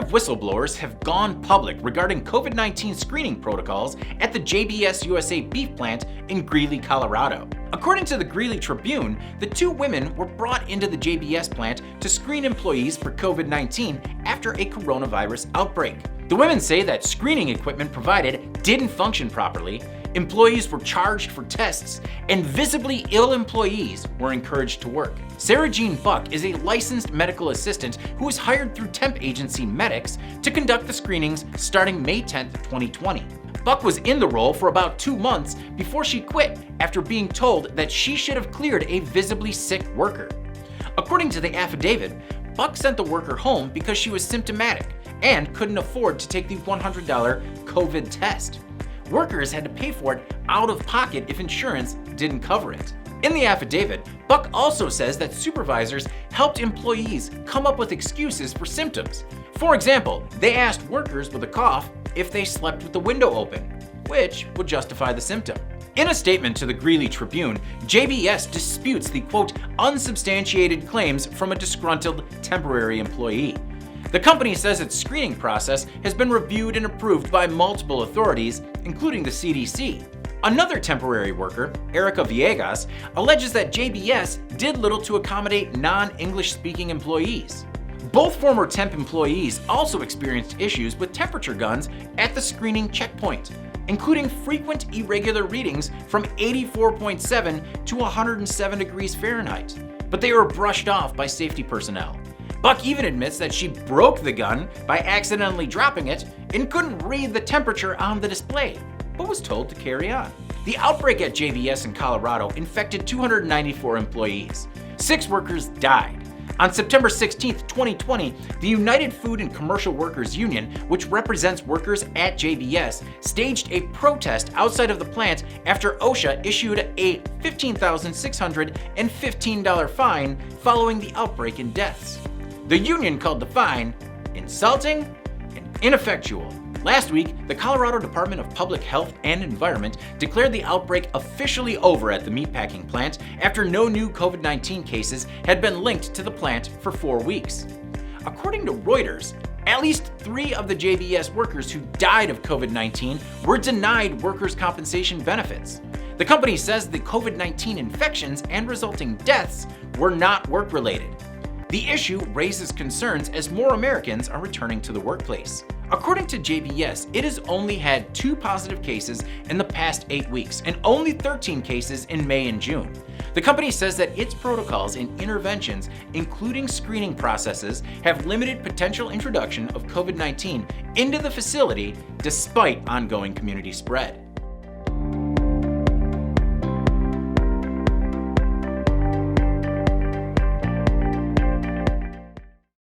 of whistleblowers have gone public regarding COVID-19 screening protocols at the JBS USA beef plant in Greeley, Colorado. According to the Greeley Tribune, the two women were brought into the JBS plant to screen employees for COVID-19 after a coronavirus outbreak. The women say that screening equipment provided didn't function properly, employees were charged for tests, and visibly ill employees were encouraged to work. Sarah Jean Buck is a licensed medical assistant who was hired through temp agency Medics to conduct the screenings starting May 10, 2020. Buck was in the role for about 2 months before she quit after being told that she should have cleared a visibly sick worker. According to the affidavit, Buck sent the worker home because she was symptomatic and couldn't afford to take the $100 COVID test. Workers had to pay for it out of pocket if insurance didn't cover it. In the affidavit, Buck also says that supervisors helped employees come up with excuses for symptoms. For example, they asked workers with a cough if they slept with the window open, which would justify the symptom. In a statement to the Greeley Tribune, JBS disputes the quote, unsubstantiated claims from a disgruntled temporary employee. The company says its screening process has been reviewed and approved by multiple authorities, including the CDC. Another temporary worker, Erica Villegas, alleges that JBS did little to accommodate non-English speaking employees. Both former temp employees also experienced issues with temperature guns at the screening checkpoint, including frequent irregular readings from 84.7 to 107 degrees Fahrenheit, but they were brushed off by safety personnel. Buck even admits that she broke the gun by accidentally dropping it and couldn't read the temperature on the display, but was told to carry on. The outbreak at JBS in Colorado infected 294 employees. 6 workers died. On September 16, 2020, the United Food and Commercial Workers Union, which represents workers at JBS, staged a protest outside of the plant after OSHA issued a $15,615 fine following the outbreak and deaths. The union called the fine insulting and ineffectual. Last week, the Colorado Department of Public Health and Environment declared the outbreak officially over at the meatpacking plant after no new COVID-19 cases had been linked to the plant for 4 weeks. According to Reuters, at least 3 of the JBS workers who died of COVID-19 were denied workers' compensation benefits. The company says the COVID-19 infections and resulting deaths were not work-related. The issue raises concerns as more Americans are returning to the workplace. According to JBS, it has only had 2 positive cases in the past 8 weeks and only 13 cases in May and June. The company says that its protocols and interventions, including screening processes, have limited potential introduction of COVID-19 into the facility despite ongoing community spread.